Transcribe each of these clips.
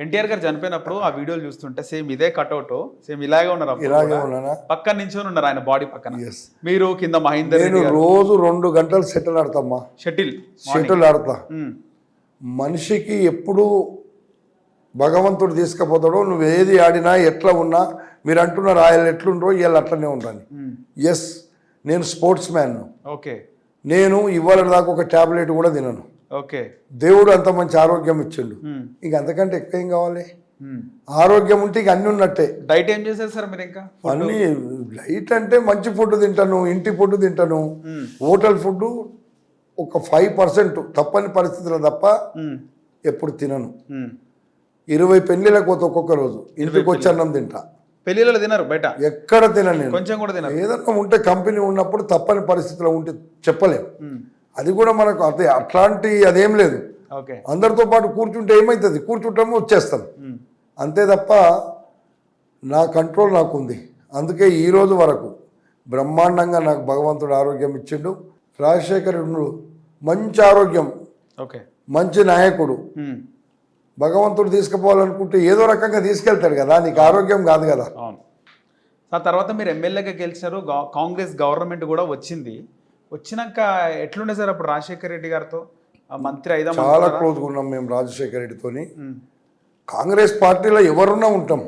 ఎన్టీఆర్ గారు చనిపోయినప్పుడు ఆ వీడియోలు చూస్తుంటే సేమ్ ఇదే కట్అవుట్, సేమ్ ఇలాగే ఉన్నారు అప్పుడు ఇలాగే కూడా. ఉన్నానా? పక్కన నించొని ఉన్నారు ఆయన బాడీ పక్కన. ఎస్. మీరు కింద మహేందర్ నేను రెడ్డి గారు రోజు 2 గంటలు షటిల్ ఆడతామ్మా. షటిల్ షటిల్ ఆడతా. మనిషికి ఎప్పుడు భగవంతుడు తీసుకుపోతాడో, నువ్వు ఏది ఆడినా ఎట్లా ఉన్నా, మీరు అంటున్నారు ఆయన ఎట్లుండో వీళ్ళు అట్లనే ఉంటాను. ఎస్, నేను స్పోర్ట్స్ మ్యాన్ను. ఓకే నేను ఇవాళ దాకా ఒక ట్యాబ్లెట్ కూడా తినను. ఓకే. దేవుడు అంత మంచి ఆరోగ్యం ఇచ్చిండు, ఇంక అంతకంటే ఎక్కువ ఏం కావాలి? ఆరోగ్యం ఉంటే ఇక అన్నీ ఉన్నట్టే. డైట్ ఏం చేశారు సార్ మీరు? ఇంకా అన్నీ లైట్ అంటే మంచి ఫుడ్ తింటాను, ఇంటి ఫుడ్ తింటాను, హోటల్ ఫుడ్ ఒక 5% తప్పని పరిస్థితుల్లో తప్ప ఎప్పుడు తినను. 20 పెళ్లిలకు పోతే ఒక్కొక్క రోజు ఇంటికి వచ్చి అన్నం తింటా. పెళ్లిలో తినరు బయట? ఎక్కడ తినను నేను, కొంచెం కూడా తినరు. ఏదన్నా ఉంటే కంపెనీ ఉన్నప్పుడు తప్పని పరిస్థితిలో ఉంటే చెప్పలేం. అది కూడా మనకు అదే అట్లాంటి అదేం లేదు. ఓకే. అందరితో పాటు కూర్చుంటే ఏమవుతుంది, కూర్చుంటాము వచ్చేస్తాం అంతే తప్ప నా కంట్రోల్ నాకు ఉంది. అందుకే ఈ రోజు వరకు బ్రహ్మాండంగా నాకు భగవంతుడు ఆరోగ్యం ఇచ్చిండు. రాజశేఖరుడు మంచి ఆరోగ్యం, ఓకే, మంచి నాయకుడు. భగవంతుడు తీసుకుపోవాలనుకుంటే ఏదో రకంగా తీసుకెళ్తాడు కదా, నీకు ఆరోగ్యం కాదు కదా. అవును సార్. తర్వాత మీరు ఎమ్మెల్యేగా గెలిచారు, కాంగ్రెస్ గవర్నమెంట్ కూడా వచ్చింది. వచ్చినాక ఎట్లుండే సార్ అప్పుడు రాజశేఖర రెడ్డి గారితో మంత్రి అయిదా? చాలా క్లోజ్గా ఉన్నాం మేము రాజశేఖర రెడ్డితోని. కాంగ్రెస్ పార్టీలో ఎవరున్నా ఉంటాం.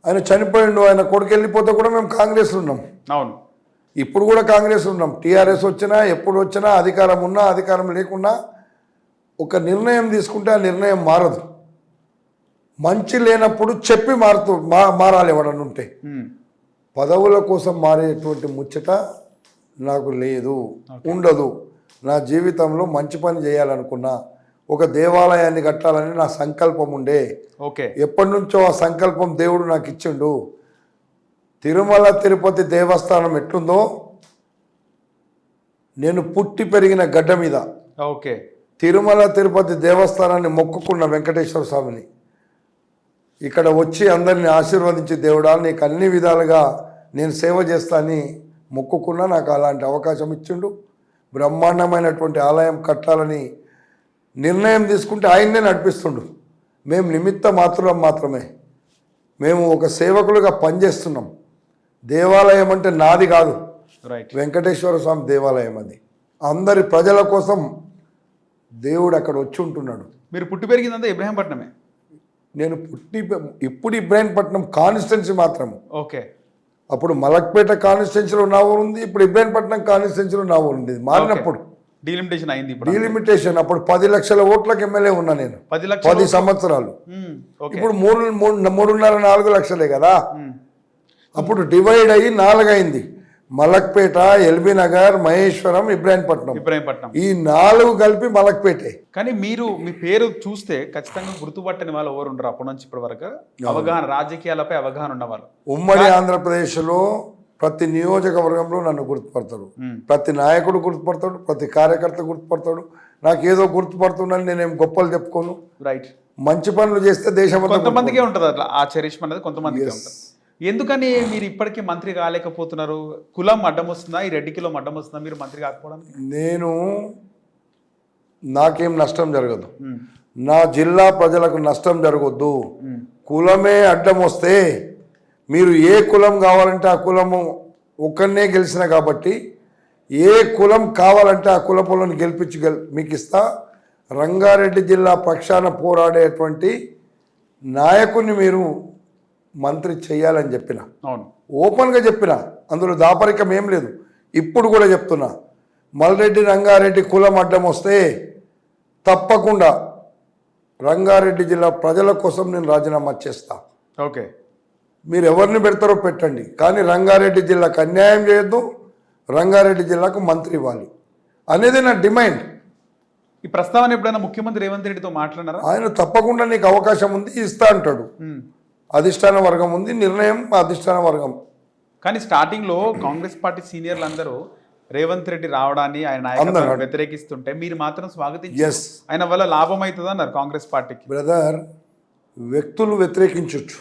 ఆయన చనిపోయిండు, ఆయన కొడుకు వెళ్ళిపోతే కూడా మేము కాంగ్రెస్లో ఉన్నాం. అవును, ఇప్పుడు కూడా కాంగ్రెస్ ఉన్నాం. టీఆర్ఎస్ వచ్చినా ఎప్పుడు వచ్చినా, అధికారం ఉన్నా అధికారం లేకున్నా, ఒక నిర్ణయం తీసుకుంటే ఆ నిర్ణయం మారదు. మంచి లేనప్పుడు చెప్పి మారాలి ఎవడన్నా ఉంటే. పదవుల కోసం మారేటువంటి ముచ్చట నాకు లేదు, ఉండదు. నా జీవితంలో మంచి పని చేయాలనుకున్నా, ఒక దేవాలయాన్ని కట్టాలని నా సంకల్పం ఉండే. ఓకే. ఎప్పటి నుంచో ఆ సంకల్పం దేవుడు నాకు ఇచ్చిండు. తిరుమల తిరుపతి దేవస్థానం ఎట్లుందో, నేను పుట్టి పెరిగిన గడ్డ మీద ఓకే తిరుమల తిరుపతి దేవస్థానాన్ని మొక్కుకున్న వెంకటేశ్వర స్వామిని ఇక్కడ వచ్చి అందరిని ఆశీర్వదించి, దేవుడా నీకు అన్ని విధాలుగా నేను సేవ చేస్తానని మొక్కుకున్నా. నాకు అలాంటి అవకాశం ఇచ్చిండు. బ్రహ్మాండమైనటువంటి ఆలయం కట్టాలని నిర్ణయం తీసుకుంటే ఆయన్నే నడిపిస్తుండు. మేము నిమిత్త మాత్రమే. మేము ఒక సేవకులుగా పనిచేస్తున్నాం. దేవాలయం అంటే నాది కాదు, వెంకటేశ్వర స్వామి దేవాలయం. అది అందరి ప్రజల కోసం దేవుడు అక్కడ వచ్చి ఉంటున్నాడు. మీరు పుట్టి పెరిగిందంతా ఇబ్రహీంపట్నమే? నేను ఇప్పుడు ఇబ్రహీంపట్నం కాన్స్టిట్యున్సీ మాత్రము. ఓకే. అప్పుడు మలక్పేట కాన్స్టిట్యున్సీలో నా ఊరు ఉంది, ఇప్పుడు ఇబ్రహీంపట్నం కాన్స్టిట్యున్సీలో నా ఊరు ఉంది. మారినప్పుడు డీలిమిటేషన్ అయింది. డీలిమిటేషన్ అప్పుడు 10 లక్షల ఓట్లకు ఎమ్మెల్యే ఉన్నా నేను 10 సంవత్సరాలు. ఇప్పుడు 3.5-4 లక్షలే కదా. అప్పుడు డివైడ్ అయ్యి 4 అయింది. మలక్పేట, ఎల్బీ నగర్, మహేశ్వరం, ఇబ్రాహీంపట్నం. ఈ 4 కలిపి మలక్పేటే. కానీ మీరు మీ పేరు చూస్తే ఖచ్చితంగా గుర్తుపట్టని వాళ్ళు ఎవరు ఉండరు అప్పటి నుంచి ఇప్పటి వరకు. అవగాహన, రాజకీయాలపై అవగాహన ఉన్నవాళ్ళు. ఉమ్మడి ఆంధ్రప్రదేశ్లో ప్రతి నియోజకవర్గంలో నన్ను గుర్తుపడతాడు, ప్రతి నాయకుడు గుర్తుపడతాడు, ప్రతి కార్యకర్త గుర్తుపడతాడు. నాకేదో గుర్తుపడుతుందని నేనేం గొప్పలు చెప్పుకోను. రైట్. మంచి పనులు చేస్తే దేశం కొంతమందికే ఉంటుంది అట్లా ఆ చరిష్మ అనేది, కొంతమందికే ఉంటుంది. ఎందుకని మీరు ఇప్పటికీ మంత్రి కాలేకపోతున్నారు? కులం అడ్డం వస్తుందా? ఈ రెడ్డి కులం అడ్డం వస్తుందా మీరు మంత్రి కాకపోవడానికి? నాకేం నష్టం జరగదు, నా జిల్లా ప్రజలకు నష్టం జరగొద్దు. కులమే అడ్డం వస్తే మీరు ఏ కులం కావాలంటే ఆ కులము ఒక్కనే గెలిచిన కాబట్టి, ఏ కులం కావాలంటే ఆ కులపులను గెలిపించి మీకు ఇస్తా. రంగారెడ్డి జిల్లా పక్షాన పోరాడేటువంటి నాయకుడిని మీరు మంత్రి చేయాలని చెప్పిన, ఓపెన్గా చెప్పిన, అందులో దాపరికం ఏం లేదు. ఇప్పుడు కూడా చెప్తున్నా, మల్రెడ్డి రంగారెడ్డి కులం అడ్డం వస్తే తప్పకుండా రంగారెడ్డి జిల్లా ప్రజల కోసం నేను రాజీనామా చేస్తా. ఓకే. మీరు ఎవరిని పెడతారో పెట్టండి, కానీ రంగారెడ్డి జిల్లాకు అన్యాయం చేయొద్దు, రంగారెడ్డి జిల్లాకు మంత్రి ఇవ్వాలి అనేది నా డిమాండ్. ఈ ప్రస్తావన ఎప్పుడైనా ముఖ్యమంత్రి రేవంత్ రెడ్డితో మాట్లాడారా? ఆయన తప్పకుండా నీకు అవకాశం ఉంది ఇస్తా అంటాడు. అధిష్టాన వర్గం ఉంది, నిర్ణయం అధిష్టాన వర్గం. కానీ స్టార్టింగ్లో కాంగ్రెస్ పార్టీ సీనియర్లు అందరూ రేవంత్ రెడ్డి రావడాన్ని, ఆయన నాయకత్వాన్ని వ్యతిరేకిస్తుంటే మీరు మాత్రం స్వాగతించారు. ఆయన వల్ల లాభం అవుతుంది అన్నారు కాంగ్రెస్ పార్టీకి. బ్రదర్, వ్యక్తులు వ్యతిరేకించవచ్చు,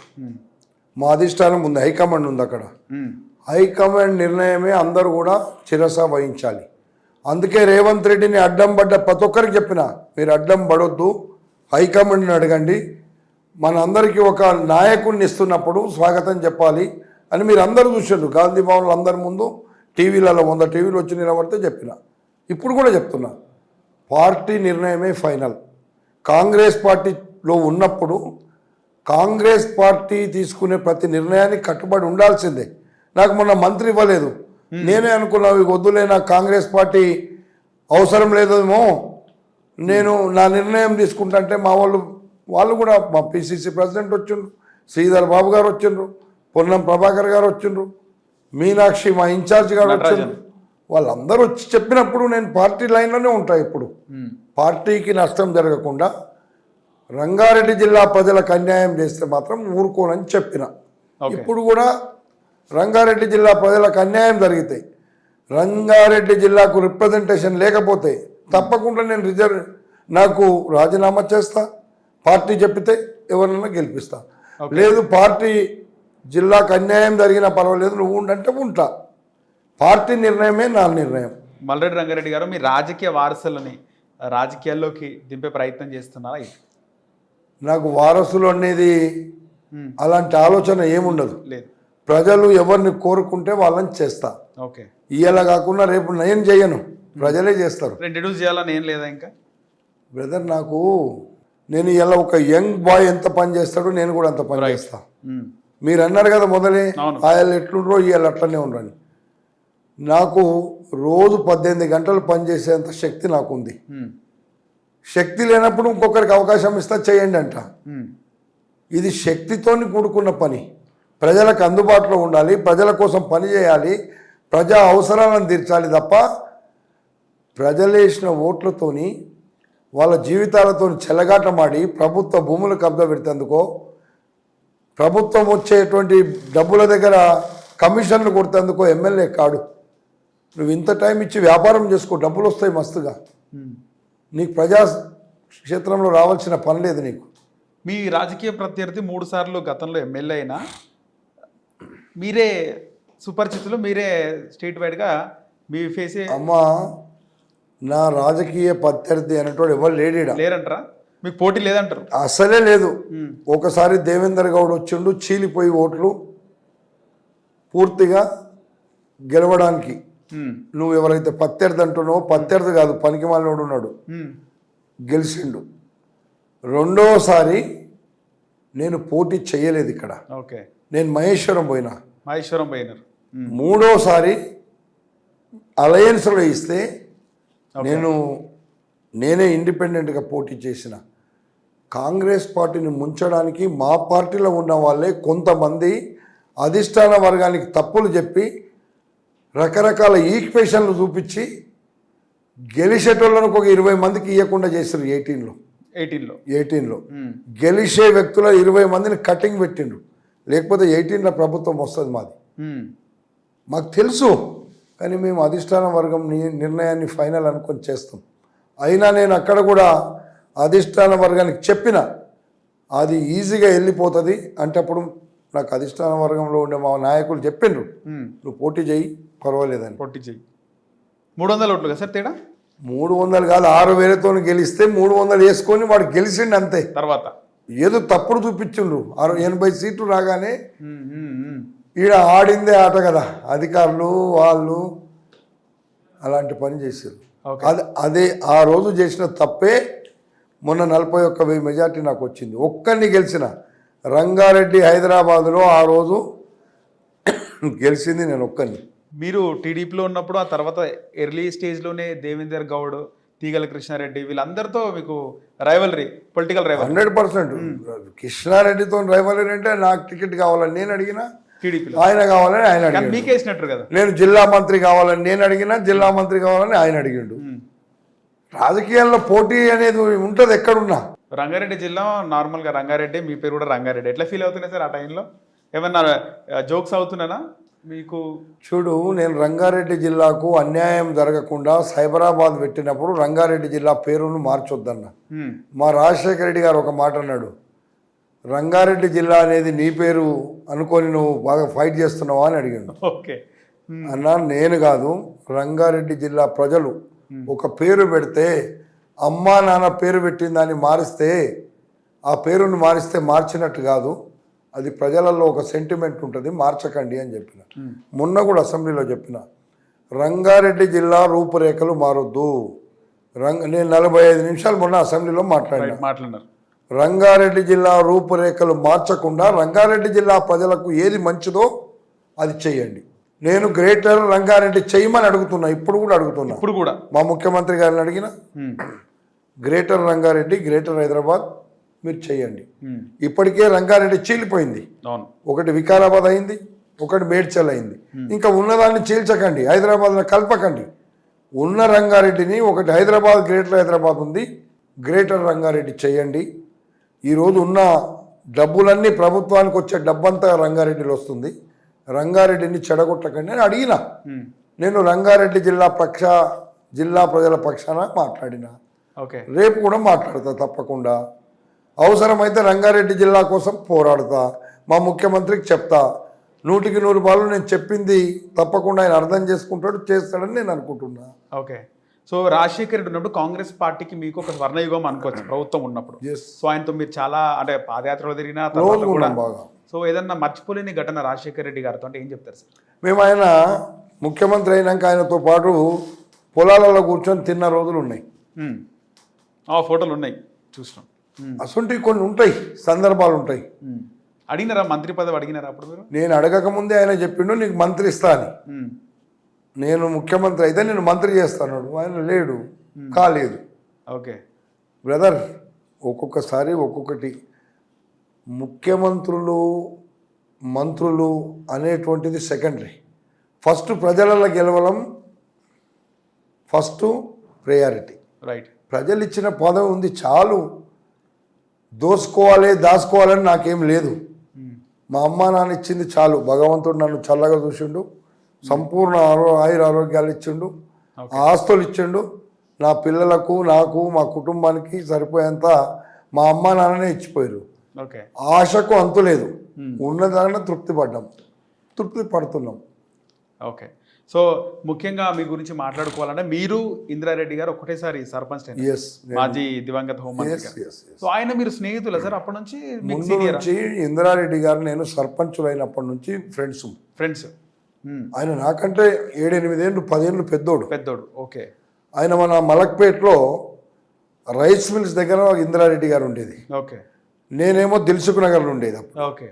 మా అధిష్టానం ఉంది, హైకమాండ్ ఉంది. అక్కడ హైకమాండ్ నిర్ణయమే అందరూ కూడా శిరస వహించాలి. అందుకే రేవంత్ రెడ్డిని అడ్డం పడ్డ ప్రతి ఒక్కరికి చెప్పిన, మీరు అడ్డం పడొద్దు, హైకమాండ్ని అడగండి, మన అందరికీ ఒక నాయకుడిని ఇస్తున్నప్పుడు స్వాగతం చెప్పాలి అని మీరు అందరూ చూసారు. గాంధీ భవన్లో అందరి ముందు టీవీలలో 100 టీవీలు వచ్చి నిలబడితే చెప్పిన, ఇప్పుడు కూడా చెప్తున్నా, పార్టీ నిర్ణయమే ఫైనల్. కాంగ్రెస్ పార్టీలో ఉన్నప్పుడు కాంగ్రెస్ పార్టీ తీసుకునే ప్రతి నిర్ణయానికి కట్టుబడి ఉండాల్సిందే. నాకు మొన్న మంత్రి ఇవ్వలేదు, నేనే అనుకున్నా వద్దులే, నాకు కాంగ్రెస్ పార్టీ అవసరం లేదేమో, నేను నా నిర్ణయం తీసుకుంటా. మా వాళ్ళు కూడా, మా పిసిసి ప్రెసిడెంట్ వచ్చిండ్రు, శ్రీధర్ బాబు గారు వచ్చిండ్రు, పొన్నం ప్రభాకర్ గారు వచ్చిండ్రు, మీనాక్షి మా ఇన్ఛార్జ్ గారు వచ్చిండ్రు, వాళ్ళందరూ వచ్చి చెప్పినప్పుడు నేను పార్టీ లైన్లోనే ఉంటా. ఇప్పుడు పార్టీకి నష్టం జరగకుండా రంగారెడ్డి జిల్లా ప్రజలకు అన్యాయం చేస్తే మాత్రం ఊరుకోనని చెప్పిన. ఇప్పుడు కూడా రంగారెడ్డి జిల్లా ప్రజలకు అన్యాయం జరిగితే, రంగారెడ్డి జిల్లాకు రిప్రజెంటేషన్ లేకపోతే తప్పకుండా నేను నాకు రాజీనామా చేస్తా. పార్టీ చెప్పితే ఎవరినైనా గెలిపిస్తా. లేదు పార్టీ జిల్లాకు అన్యాయం జరిగినా పర్వాలేదు, నువ్వు ఉండంటే ఉంటా. పార్టీ నిర్ణయమే నా నిర్ణయం. మల్రెడ్డి రంగారెడ్డి గారు, మీ రాజకీయ వారసులని రాజకీయాల్లోకి దింపే ప్రయత్నం చేస్తున్నారా? నాకు వారసులు అనేది అలాంటి ఆలోచన ఏముండదు. లేదు, ప్రజలు ఎవరిని కోరుకుంటే వాళ్ళని చేస్తా. ఓకే, ఇవాళ కాకుండా రేపు నేను చేయను, ప్రజలే చేస్తారు. ఇంట్రడ్యూస్ చేయాలని ఏం లేదా ఇంకా? బ్రదర్, నేను ఇలా ఒక యంగ్ బాయ్ ఎంత పని చేస్తాడో నేను కూడా అంత పని చేస్తా. మీరు అన్నారు కదా మొదలే, ఆయన ఎట్లుండ్రో ఇవాళ అట్లనే ఉండని. నాకు రోజు 18 గంటలు పనిచేసేంత శక్తి నాకుంది. శక్తి లేనప్పుడు ఇంకొకరికి అవకాశం ఇస్తా, చేయండి అంట. ఇది శక్తితోని కూడుకున్న పని. ప్రజలకు అందుబాటులో ఉండాలి, ప్రజల కోసం పని చేయాలి, ప్రజా అవసరాలను తీర్చాలి తప్ప ప్రజలేసిన ఓట్లతోని వాళ్ళ జీవితాలతో చెలగాటమాడి ప్రభుత్వ భూములు కబ్జా పెడితేందుకో, ప్రభుత్వం వచ్చేటువంటి డబ్బుల దగ్గర కమిషన్లు కొడితేందుకో ఎమ్మెల్యే కాడు. నువ్వు ఇంత టైం ఇచ్చి వ్యాపారం చేసుకో, డబ్బులు వస్తాయి మస్తుగా. నీకు ప్రజా క్షేత్రంలో రావాల్సిన పని లేదు నీకు. మీ రాజకీయ ప్రత్యర్థి 3 సార్లు గతంలో ఎమ్మెల్యే అయినా మీరే సుపరిచితులు, మీరే స్టేట్ వైడ్గా మీ ఫేసే. అమ్మా, నా రాజకీయ ప్రత్యర్థి అనేటోడు ఎవరు లేరంటారా? మీకు పోటీ లేదంటారు? అసలే లేదు. ఒకసారి దేవేందర్ గౌడ్ వచ్చిండు, చీలిపోయి ఓట్లు పూర్తిగా గెలవడానికి. నువ్వు ఎవరైతే ప్రత్యర్థి అంటున్నావో, ప్రత్యర్థి కాదు, పనికి మాలినోడు ఉన్నాడు, గెలిచిండు. రెండోసారి నేను పోటీ చేయలేదు ఇక్కడ. ఓకే, నేను మహేశ్వరం పోయినారు. మూడోసారి అలయన్స్లో ఇస్తే నేనే ఇండిపెండెంట్గా పోటీ చేసిన. కాంగ్రెస్ పార్టీని ముంచడానికి మా పార్టీలో ఉన్న వాళ్ళే కొంతమంది అధిష్టాన వర్గానికి తప్పులు చెప్పి రకరకాల ఈక్వేషన్లు చూపించి గెలిచేటోళ్ళను ఒక 20 మందికి ఇవ్వకుండా చేశారు. 18లో గెలిచే వ్యక్తుల 20 మందిని కటింగ్ పెట్టిండ్రు. లేకపోతే 18లో ప్రభుత్వం వస్తుంది మాది. మాకు తెలుసు, కానీ మేము అధిష్టాన వర్గం నిర్ణయాన్ని ఫైనల్ అనుకొని చేస్తాం. అయినా నేను అక్కడ కూడా అధిష్టాన వర్గానికి చెప్పిన, అది ఈజీగా వెళ్ళిపోతుంది అంటే అప్పుడు నాకు అధిష్టాన వర్గంలో ఉండే మా నాయకులు చెప్పిండ్రు, నువ్వు పోటీ చేయి, పర్వాలేదని. పోటీ చేయి. 300 ఓట్లు కదా సార్ తేడా? 300 కాదు, 6,000తో గెలిస్తే 300 వేసుకొని వాడు గెలిచిండు అంతే. తర్వాత ఏదో తప్పుడు చూపించిండ్రు. 80 సీట్లు రాగానే ఈడ ఆడిందే ఆట కదా, అధికారులు వాళ్ళు అలాంటి పని చేశారు. అదే ఆ రోజు చేసిన తప్పే మొన్న 41,000 మెజార్టీ నాకు వచ్చింది. ఒక్కరిని గెలిచిన రంగారెడ్డి హైదరాబాద్లో ఆ రోజు గెలిచింది నేను ఒక్కరిని. మీరు టీడీపీలో ఉన్నప్పుడు ఆ తర్వాత ఎర్లీ స్టేజ్లోనే దేవేందర్ గౌడ్, తీగల కృష్ణారెడ్డి వీళ్ళందరితో మీకు రైవలరీ, పొలిటికల్ రైవల్ 100%. కృష్ణారెడ్డితో రైవలరీ అంటే నాకు టికెట్ కావాలని నేను అడిగినా, టీడీపీలో ఆయన కావాలని ఆయన అడిగాడు. మీకేసినట్టు కదా. నేను జిల్లా మంత్రి కావాలని నేను అడిగినా, జిల్లా మంత్రి కావాలని ఆయన అడిగాడు. రాజకీయాల్లో పోటీ అనేది ఉంటుంది ఎక్కడున్నా. రంగారెడ్డి జిల్లా నార్మల్గా రంగారెడ్డి, మీ పేరు కూడా రంగారెడ్డి, ఎట్లా ఫీల్ అవుతున్నాయి సార్ ఆ టైంలో? ఏమన్నా జోక్స్ అవుతున్నానా మీకు? చూడు, నేను రంగారెడ్డి జిల్లాకు అన్యాయం జరగకుండా సైబరాబాద్ పెట్టినప్పుడు రంగారెడ్డి జిల్లా పేరును మార్చొద్దన్న. మా రాజశేఖర రెడ్డి గారు ఒక మాట అన్నాడు, రంగారెడ్డి జిల్లా అనేది నీ పేరు అనుకొని నువ్వు బాగా ఫైట్ చేస్తున్నావా అని అడిగాడు. ఓకే అన్నా, నేను కాదు, రంగారెడ్డి జిల్లా ప్రజలు ఒక పేరు పెడితే అమ్మా నాన్న పేరు పెట్టిన దాన్ని మారిస్తే ఆ పేరును మారిస్తే మార్చినట్టు కాదు, అది ప్రజలలో ఒక సెంటిమెంట్ ఉంటుంది, మార్చకండి అని చెప్పిన. మొన్న కూడా అసెంబ్లీలో చెప్పిన, రంగారెడ్డి జిల్లా రూపురేఖలు మారొద్దు. నేను 45 నిమిషాలు మొన్న అసెంబ్లీలో మాట్లాడినారు. రంగారెడ్డి జిల్లా రూపురేఖలు మార్చకుండా రంగారెడ్డి జిల్లా ప్రజలకు ఏది మంచిదో అది చెయ్యండి. నేను గ్రేటర్ రంగారెడ్డి చేయమని అడుగుతున్నా, ఇప్పుడు కూడా మా ముఖ్యమంత్రి గారిని అడిగిన, గ్రేటర్ రంగారెడ్డి, గ్రేటర్ హైదరాబాద్ మీరు చెయ్యండి. ఇప్పటికే రంగారెడ్డి చీలిపోయింది, ఒకటి వికారాబాద్ అయింది, ఒకటి మేడ్చల్ అయింది. ఇంకా ఉన్నదాన్ని చీల్చకండి, హైదరాబాద్లో కలపకండి. ఉన్న రంగారెడ్డిని ఒకటి హైదరాబాద్, గ్రేటర్ హైదరాబాద్ ఉంది, గ్రేటర్ రంగారెడ్డి చెయ్యండి. ఈరోజు ఉన్న డబ్బులన్నీ ప్రభుత్వానికి వచ్చే డబ్బంతా రంగారెడ్డిలో వస్తుంది, రంగారెడ్డిని చెడగొట్టకండి అని అడిగిన. నేను రంగారెడ్డి జిల్లా ప్రజల పక్షాన మాట్లాడిన, రేపు కూడా మాట్లాడతా తప్పకుండా. అవసరమైతే రంగారెడ్డి జిల్లా కోసం పోరాడతా, మా ముఖ్యమంత్రికి చెప్తా. 100కి 100 రూపాయలు నేను చెప్పింది తప్పకుండా ఆయన అర్థం చేసుకుంటాడు, చేస్తాడని నేను అనుకుంటున్నా. ఓకే. సో రాజశేఖర్ రెడ్డి ఉన్నప్పుడు కాంగ్రెస్ పార్టీకి మీకు ఒక స్వర్ణయుగం అనుకోవచ్చు ప్రభుత్వం ఉన్నప్పుడు. సో ఆయనతో మీరు చాలా అంటే పాదయాత్రలో తిరిగిన తర్వాత కూడా బాగా. సో ఏదన్నా మర్చిపోలేని ఘటన రాజశేఖర్ రెడ్డి గారితో అంటే ఏం చెప్తారు సార్? మేము ఆయన ముఖ్యమంత్రి అయినాక ఆయనతో పాటు పొలాలలో కూర్చొని తిన్న రోజులు ఉన్నాయి, ఫోటోలు ఉన్నాయి, చూసినాం. అసలు కొన్ని ఉంటాయి, సందర్భాలు ఉంటాయి. అడిగినారా మంత్రి పదవి అడిగినారా అప్పుడు మీరు? నేను అడగక ముందే ఆయన చెప్పిండు నీకు మంత్రి ఇస్తా అని. నేను ముఖ్యమంత్రి అయితే నేను మంత్రి చేస్తాను, ఆయన లేడు, కాలేదు. ఓకే బ్రదర్, ఒక్కొక్కసారి ఒక్కొక్కటి. ముఖ్యమంత్రులు, మంత్రులు అనేటువంటిది సెకండరీ. ఫస్ట్ ప్రజలలో గెలవడం ఫస్ట్ ప్రయారిటీ. రైట్. ప్రజలు ఇచ్చిన పదవి ఉంది, చాలు. దాచుకోవాలని నాకేం లేదు. మా అమ్మ నాన్న ఇచ్చింది చాలు. భగవంతుడు నన్ను చల్లగా చూసిండు, సంపూర్ణ ఆరోగ్యాలు ఇచ్చిండు, ఆస్తులు ఇచ్చిండు. నా పిల్లలకు, నాకు, మా కుటుంబానికి సరిపోయేంత మా అమ్మ నాన్ననే ఇచ్చిపోయారు. ఆశకు అంతు లేదు, ఉన్నదాన్ని తృప్తి పడుతున్నాం. ఓకే. సో ముఖ్యంగా మీ గురించి మాట్లాడుకోవాలంటే మీరు ఇందిరారెడ్డి గారు ఒకటేసారి సర్పంచ్, మాజీ దివంగత హోంమంత్రి. సో ఆయన మీరు స్నేహితులా సార్ అప్పటి నుంచి? ముందు నుంచి ఇందిరారెడ్డి గారు నేను సర్పంచులు అయినప్పటి నుంచి ఫ్రెండ్స్. ఆయన నాకంటే 7-8 ఏళ్ళు 10 ఏళ్ళు పెద్దోడు. ఓకే. ఆయన మన మలక్పేట్లో రైస్ మిల్స్ దగ్గర ఇందిరారెడ్డి గారు ఉండేది. ఓకే. నేనేమో దిల్సుఖ్ నగర్లో ఉండేది. ఓకే.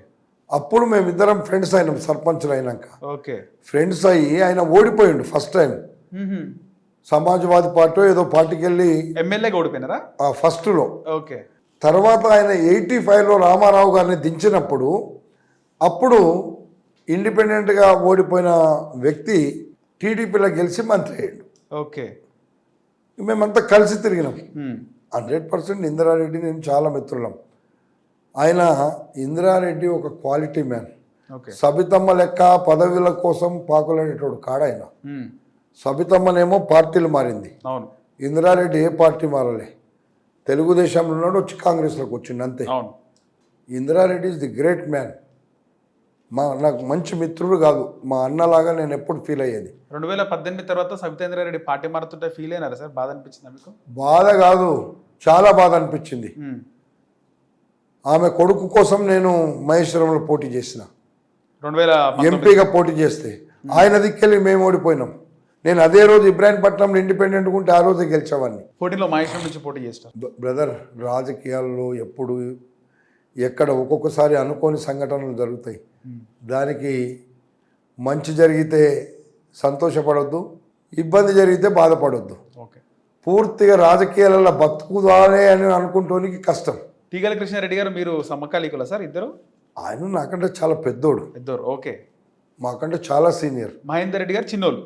అప్పుడు మేమిద్దరం ఫ్రెండ్స్ అయినాం. సర్పంచులు అయినాక ఫ్రెండ్స్ అయ్యి ఆయన ఓడిపోయిండు ఫస్ట్ టైం. సమాజ్వాదీ పార్టీ ఏదో పార్టీకి వెళ్ళి ఎమ్మెల్యేగా ఓడిపోయినారా ఫస్ట్లో. ఓకే. తర్వాత ఆయన 85లో రామారావు గారిని దించినప్పుడు అప్పుడు ఇండిపెండెంట్గా ఓడిపోయిన వ్యక్తి టీడీపీలో గెలిచి మంత్రి అయ్యాడు. ఓకే. మేమంతా కలిసి తిరిగినాం. 100% ఇందిరారెడ్డి నేను చాలా మిత్రులం. ఆయన ఇందిరారెడ్డి ఒక క్వాలిటీ మ్యాన్. సబితమ్మ లెక్క పదవుల కోసం పాకులనేటోడు కాడాయన. సబితమ్మనేమో పార్టీలు మారింది, ఇందిరారెడ్డి ఏ పార్టీ మారలే. తెలుగుదేశంలో ఉన్నాడు, వచ్చి కాంగ్రెస్లోకి వచ్చిండు అంతే. Indira Reddy is the great man. నాకు మంచి మిత్రుడు కాదు, మా అన్నలాగా నేను ఎప్పుడు ఫీల్ అయ్యేది. 2018 తర్వాత సబితేంద్రారెడ్డి పార్టీ మారుతుంటే ఫీల్ అయినారా సార్? బాధ అనిపించిందా మీకు? బాధ కాదు, చాలా బాధ అనిపించింది. ఆమె కొడుకు కోసం నేను మహేశ్వరంలో పోటీ చేసిన, ఎంపీగా పోటీ చేస్తే ఆయన దిక్కెళ్ళి మేము ఓడిపోయినాం. నేను అదే రోజు ఇబ్రాహీంపట్నంలో ఇండిపెండెంట్గా ఉంటే ఆ రోజే గెలిచేవాడిని. పోటీలో మహేశ్వరం నుంచి పోటీ చేస్తాను. బ్రదర్, రాజకీయాల్లో ఎప్పుడు ఎక్కడ ఒక్కొక్కసారి అనుకోని సంఘటనలు జరుగుతాయి. దానికి మంచి జరిగితే సంతోషపడొద్దు, ఇబ్బంది జరిగితే బాధపడొద్దు. పూర్తిగా రాజకీయాలలో బతుకుదానే అని అనుకుంటానికి కష్టం. తీగల కృష్ణారెడ్డి గారు మీరు సమకాలీకులా సార్ ఇద్దరు? ఆయన నాకంటే చాలా పెద్దోడు. ఓకే. మాకంటే చాలా సీనియర్. మహేందర్ రెడ్డి గారు చిన్నోళ్ళు,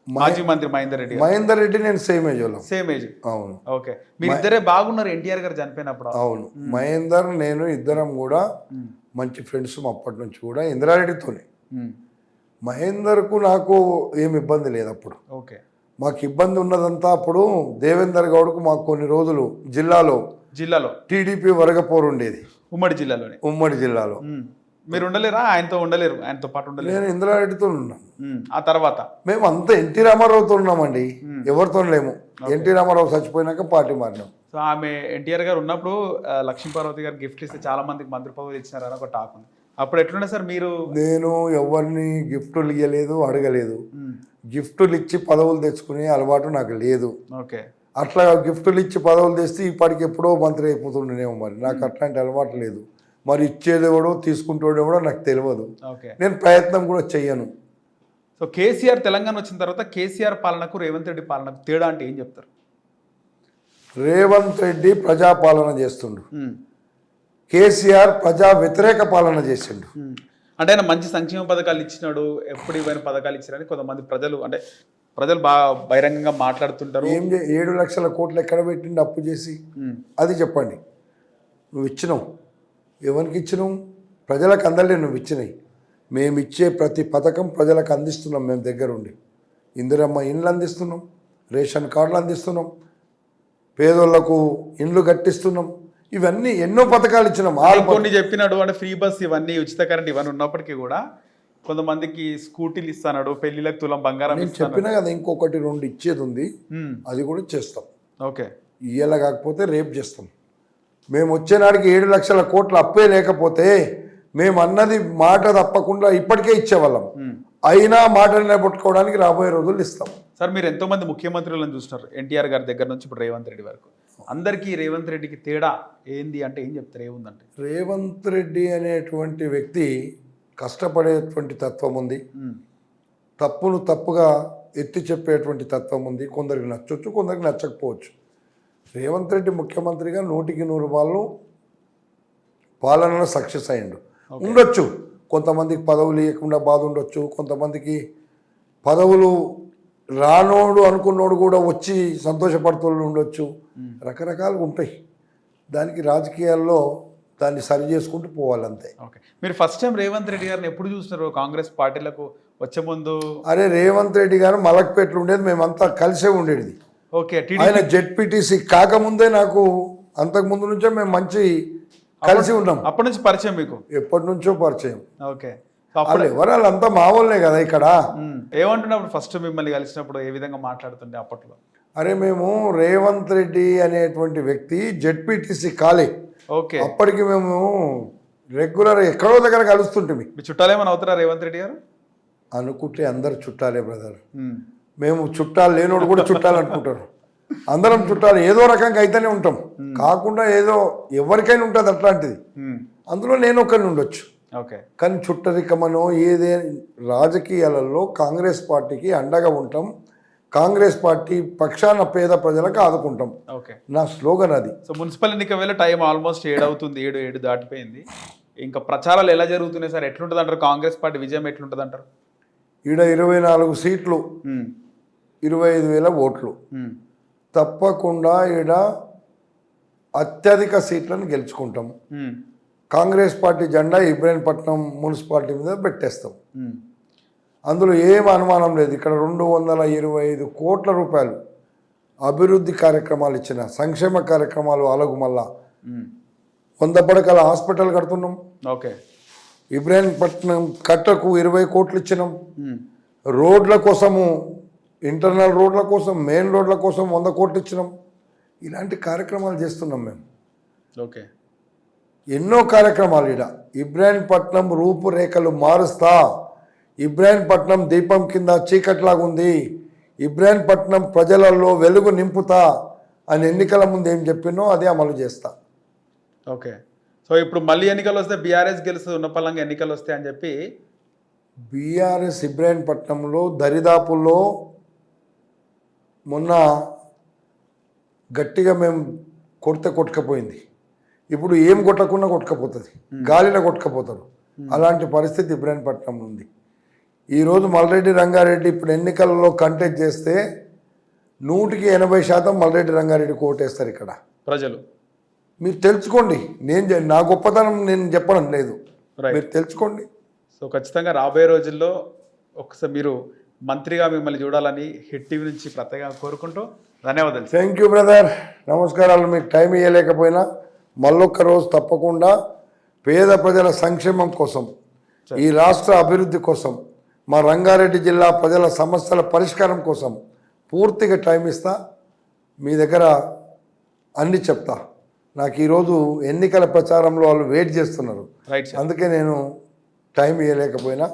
మాజీ మంత్రి మహేందర్ రెడ్డి నేను సేమ్ ఏజ్. అవును. ఓకే. మీరు ఇద్దరే బాగున్నారు ఎన్టీఆర్ గారు చనిపోయినప్పుడు. అవును. మహేందర్ నేను ఇద్దరం కూడా మంచి ఫ్రెండ్స్ అప్పటి నుంచి కూడా, ఇందిరారెడ్డితోనే. మహేందర్కు నాకు ఏమి ఇబ్బంది లేదు అప్పుడు. ఓకే. మాకు ఇబ్బంది ఉన్నదంతా అప్పుడు దేవేందర్ గౌడ్కు మాకు కొన్ని రోజులు జిల్లాలో టీడీపీ వరగపోరు ఉండేది. ఉమ్మడి జిల్లాలో మీరు ఉండలేరా? ఆయనతో ఉండలేరు, ఆయనతో పాటు ఉండలేరు. నేను ఇంద్రారెడ్డితో ఉన్నాను. ఆ తర్వాత మేము అంతా ఎన్టీ రామారావుతో ఉన్నామండి, ఎవరితో లేము. ఎన్టీ రామారావు చచ్చిపోయినాక పార్టీ మారినాం. సో ఆమె ఎన్టీఆర్ గారు ఉన్నప్పుడు లక్ష్మీపార్వతి గారు గిఫ్ట్ ఇస్తే చాలా మందికి మంత్రి పదవి ఇచ్చినారని ఒక టాక్ ఉంది. అప్పుడు ఎట్లుండే సార్ మీరు? నేను ఎవరిని గిఫ్టులు ఇవ్వలేదు, అడగలేదు. గిఫ్టులు ఇచ్చి పదవులు తెచ్చుకునే అలవాటు నాకు లేదు. ఓకే. అట్లా గిఫ్టులు ఇచ్చి పదవులు తెస్తే ఇప్పటికి ఎప్పుడో మంత్రి అయిపోతుండేనేమో. మరి నాకు అట్లాంటి అలవాటు లేదు. మరి ఇచ్చేది ఎవడో తీసుకుంటేవాడు ఎవడో నాకు తెలియదు. నేను ప్రయత్నం కూడా చెయ్యను. సో కేసీఆర్ తెలంగాణ వచ్చిన తర్వాత కేసీఆర్ పాలనకు రేవంత్ రెడ్డి పాలనకు తేడా అంటే ఏం చెప్తారు? రేవంత్ రెడ్డి ప్రజాపాలన చేస్తుండు, కేసీఆర్ ప్రజా వ్యతిరేక పాలన చేసిండు. అంటే ఆయన మంచి సంక్షేమ పథకాలు ఇచ్చినాడు, ఎప్పుడు ఇవైన పథకాలు ఇచ్చినారని కొంతమంది ప్రజలు బాగా బహిరంగంగా మాట్లాడుతుంటారు. 7 లక్షల కోట్లు ఎక్కడ పెట్టిండు అప్పు చేసి? అది చెప్పండి. నువ్వు ఇచ్చినావు, ఎవరికి ఇచ్చినావు? ప్రజలకు అందలే నువ్వు ఇచ్చినాయి. మేము ఇచ్చే ప్రతి పథకం ప్రజలకు అందిస్తున్నాం. మేము దగ్గరుండి ఇందిరమ్మ ఇండ్లు అందిస్తున్నాం, రేషన్ కార్డులు అందిస్తున్నాం, పేదోళ్లకు ఇండ్లు కట్టిస్తున్నాం. ఇవన్నీ ఎన్నో పథకాలు ఇచ్చినాం. కొన్ని చెప్పినాడు అంటే ఫ్రీ బస్, ఇవన్నీ ఉచిత కరెంట్ ఇవన్నీ ఉన్నప్పటికీ కూడా కొంతమందికి స్కూటీలు ఇస్తాడు, పెళ్లిలకు తులం బంగారం. నేను చెప్పినా కదా, ఇంకొకటి 2 ఇచ్చేది ఉంది, అది కూడా చేస్తాం. ఓకే. ఇయ్యాల కాకపోతే రేపు చేస్తాం. మేము వచ్చే నాటికి 7 లక్షల కోట్ల అప్పే లేకపోతే మేము అన్నది మాట తప్పకుండా ఇప్పటికే ఇచ్చేవాళ్ళం. అయినా మాటలు నిలబెట్టుకోవడానికి రాబోయే రోజులు ఇస్తాం. సార్ మీరు ఎంతోమంది ముఖ్యమంత్రులను చూస్తున్నారు, ఎన్టీఆర్ గారి దగ్గర నుంచి ఇప్పుడు రేవంత్ రెడ్డి వరకు. అందరికీ రేవంత్ రెడ్డికి తేడా ఏంది అంటే ఏం చెప్తారు? ఏముందంటే రేవంత్ రెడ్డి అనేటువంటి వ్యక్తి కష్టపడేటువంటి తత్వం ఉంది, తప్పును తప్పుగా ఎత్తి చెప్పేటువంటి తత్వం ఉంది. కొందరికి నచ్చవచ్చు, కొందరికి నచ్చకపోవచ్చు. రేవంత్ రెడ్డి ముఖ్యమంత్రిగా 100కి 100 వాళ్ళు పాలనలో సక్సెస్ అయ్యిండు. ఉండొచ్చు కొంతమందికి పదవులు ఇవ్వకుండా బాధ ఉండొచ్చు, కొంతమందికి పదవులు రానోడు అనుకున్నోడు కూడా వచ్చి సంతోషపడుతూ ఉండొచ్చు. రకరకాలుగా ఉంటాయి. దానికి రాజకీయాల్లో దాన్ని సరి చేసుకుంటూ పోవాలంతే. ఓకే. మీరు ఫస్ట్ టైం రేవంత్ రెడ్డి గారిని ఎప్పుడు చూసినారు కాంగ్రెస్ పార్టీలకు వచ్చే ముందు? అరే రేవంత్ రెడ్డి గారు మలక్పేటలో ఉండేది, మేమంతా కలిసే ఉండేది. ఓకే. ఆయన జెడ్పీటీసీ కాకముందే నాకు, అంతకుముందు నుంచే మేము మంచి కలిసి ఉన్నాం. అప్పటి నుంచి పరిచయం మీకు? ఎప్పటి నుంచో పరిచయం. ఓకే. అప్పుడు ఎవరు అంతా మా వాళ్ళే కదా ఇక్కడ. ఏమంటున్నప్పుడు ఫస్ట్ మిమ్మల్ని కలిసినప్పుడు ఏ విధంగా మాట్లాడుతుండే అప్పట్లో? అరే మేము రేవంత్ రెడ్డి అనేటువంటి వ్యక్తి జెడ్పీటీసీ కాలే. ఓకే. అప్పటికి మేము రెగ్యులర్ ఎక్కడో దగ్గర కలుస్తుంటుంది. మీ చుట్టాలు ఏమైనా అవుతారా రేవంత్ రెడ్డి గారు? అనుకుంటే అందరు చుట్టాలే బ్రదర్. మేము చుట్టాలు లేనోడు కూడా చుట్టాలు అనుకుంటారు. అందరం చుట్టాలు ఏదో రకంగా అయితేనే ఉంటాం, కాకుండా ఏదో ఎవరికైనా ఉంటుంది అట్లాంటిది. అందులో నేను ఒకరిని ఉండొచ్చు. ఓకే. కానీ చుట్టరికమనో ఏదే రాజకీయాలలో కాంగ్రెస్ పార్టీకి అండగా ఉంటాం, కాంగ్రెస్ పార్టీ పక్షాన పేద ప్రజలకు ఆదుకుంటాం. ఓకే. నా స్లోగన్ అది. సో మున్సిపల్ ఎన్నిక వేళ టైం ఆల్మోస్ట్ 7 అవుతుంది, 7 దాటిపోయింది. ఇంకా ప్రచారాలు ఎలా జరుగుతున్నాయి సార్? ఎట్లుంటుంది అంటారు? కాంగ్రెస్ పార్టీ విజయం ఎట్లుంటుంది అంటారు? ఈడ 24 సీట్లు, 25,000 ఓట్లు. తప్పకుండా ఈడ అత్యధిక సీట్లను గెలుచుకుంటాం. కాంగ్రెస్ పార్టీ జెండా ఇబ్రాహీంపట్నం మున్సిపాలిటీ మీద పెట్టేస్తాం. అందులో ఏం అనుమానం లేదు. ఇక్కడ 225 కోట్ల రూపాయలు అభివృద్ధి కార్యక్రమాలు ఇచ్చిన, సంక్షేమ కార్యక్రమాలు అలగు మళ్ళా 100 పడకల హాస్పిటల్ కడుతున్నాం. ఓకే. ఇబ్రాహీంపట్నం కట్టకు 20 కోట్లు ఇచ్చినాం. రోడ్ల కోసము, ఇంటర్నల్ రోడ్ల కోసం, మెయిన్ రోడ్ల కోసం 100 కోట్లు ఇచ్చినాం. ఇలాంటి కార్యక్రమాలు చేస్తున్నాం మేము. ఓకే. ఎన్నో కార్యక్రమాలు. ఇడ ఇబ్రాహీంపట్నం రూపురేఖలు మారుస్తా, ఇబ్రాహీంపట్నం దీపం కింద చీకట్లాగా ఉంది, ఇబ్రాహీంపట్నం ప్రజలలో వెలుగు నింపుతా అని ఎన్నికల ముందు ఏం చెప్పినో అదే అమలు చేస్తా. ఓకే. సో ఇప్పుడు మళ్ళీ ఎన్నికలు వస్తే బీఆర్ఎస్ గెలుస్తుంది, ఉన్నపల్లంగా ఎన్నికలు వస్తాయి అని చెప్పి బీఆర్ఎస్ ఇబ్రాహీంపట్నంలో దరిదాపుల్లో మొన్న గట్టిగా మేము కొట్టకపోయింది. ఇప్పుడు ఏం కొట్టకుండా కొట్టకపోతుంది, గాలిలో కొట్టకపోతారు. అలాంటి పరిస్థితి ఇబ్రాహీంపట్నంలో ఉంది. ఈరోజు మల్రెడ్డి రంగారెడ్డి ఇప్పుడు ఎన్నికలలో కంటెస్ట్ చేస్తే 100% మల్రెడ్డి రంగారెడ్డికి ఓటేస్తారు ఇక్కడ ప్రజలు. మీరు తెలుసుకోండి. నా గొప్పతనం నేను చెప్పడం లేదు, మీరు తెలుసుకోండి. సో ఖచ్చితంగా రాబోయే రోజుల్లో ఒకసారి మీరు మంత్రిగా మిమ్మల్ని చూడాలని హిట్ టీవీ నుంచి ప్రత్యేకంగా కోరుకుంటూ ధన్యవాదాలు. థ్యాంక్ యూ బ్రదర్, నమస్కారాలు. మీకు టైం ఇవ్వలేకపోయినా మళ్ళొక్క రోజు తప్పకుండా పేద ప్రజల సంక్షేమం కోసం, ఈ రాష్ట్ర అభివృద్ధి కోసం, మా రంగారెడ్డి జిల్లా ప్రజల సమస్యల పరిష్కారం కోసం పూర్తిగా టైం ఇస్తా. మీ దగ్గర అన్ని చెప్తా. నాకు ఈరోజు ఎన్నికల ప్రచారంలో వాళ్ళు వెయిట్ చేస్తున్నారు, రైట్ సార్. అందుకే నేను టైం ఇవ్వలేకపోయినా.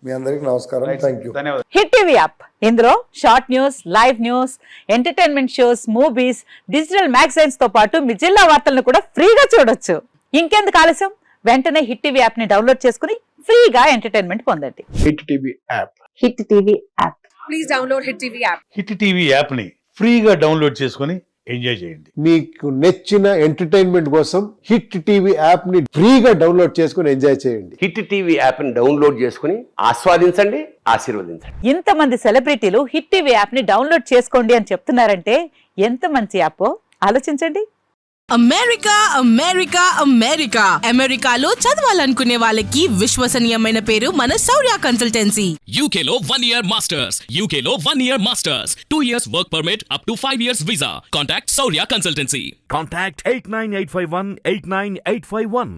మీ అందరికీ నమస్కారం. Thank you. ధన్యవాదాలు. హిట్ టీవీ యాప్ ఇందులో short news, live news, entertainment shows, movies, digital magazines తో పాటు మీ జిల్లా వార్తలను కూడా ఫ్రీగా చూడొచ్చు. ఇంకెందుకు ఆలస్యం, వెంటనే హిట్ టీవీ యాప్ ని డౌన్లోడ్ చేసుకుని ఫ్రీగా ఎంటర్టైన్మెంట్ పొందండి. Hit TV app. Hit TV app. Please download Hit TV app. Hit TV యాప్ని ఫ్రీగా డౌన్లోడ్ చేసుకొని ఎంజాయ్ చేయండి. మీకు నచ్చిన ఎంటర్టైన్మెంట్ కోసం హిట్ టీవీ యాప్ ని ఫ్రీగా డౌన్లోడ్ చేసుకుని ఎంజాయ్ చేయండి. హిట్ టీవీ యాప్ని డౌన్లోడ్ చేసుకుని ఆస్వాదించండి, ఆశీర్వదించండి. ఇంతమంది సెలబ్రిటీలు హిట్ టీవీ యాప్ ని డౌన్లోడ్ చేసుకోండి అని చెప్తున్నారంటే ఎంత మంచి యాప్ ఆలోచించండి. అమెరికా అమెరికా అమెరికా అమెరికాలో చదవాలనుకునే వాళ్ళకి విశ్వసనీయమైన పేరు మన శౌర్య కన్సల్టెన్సీ. UK లో 1 year masters. UK లో 1 year masters. 2 years work permit up to 5 years visa. Contact Saurya Consultancy. Contact 89851 89851.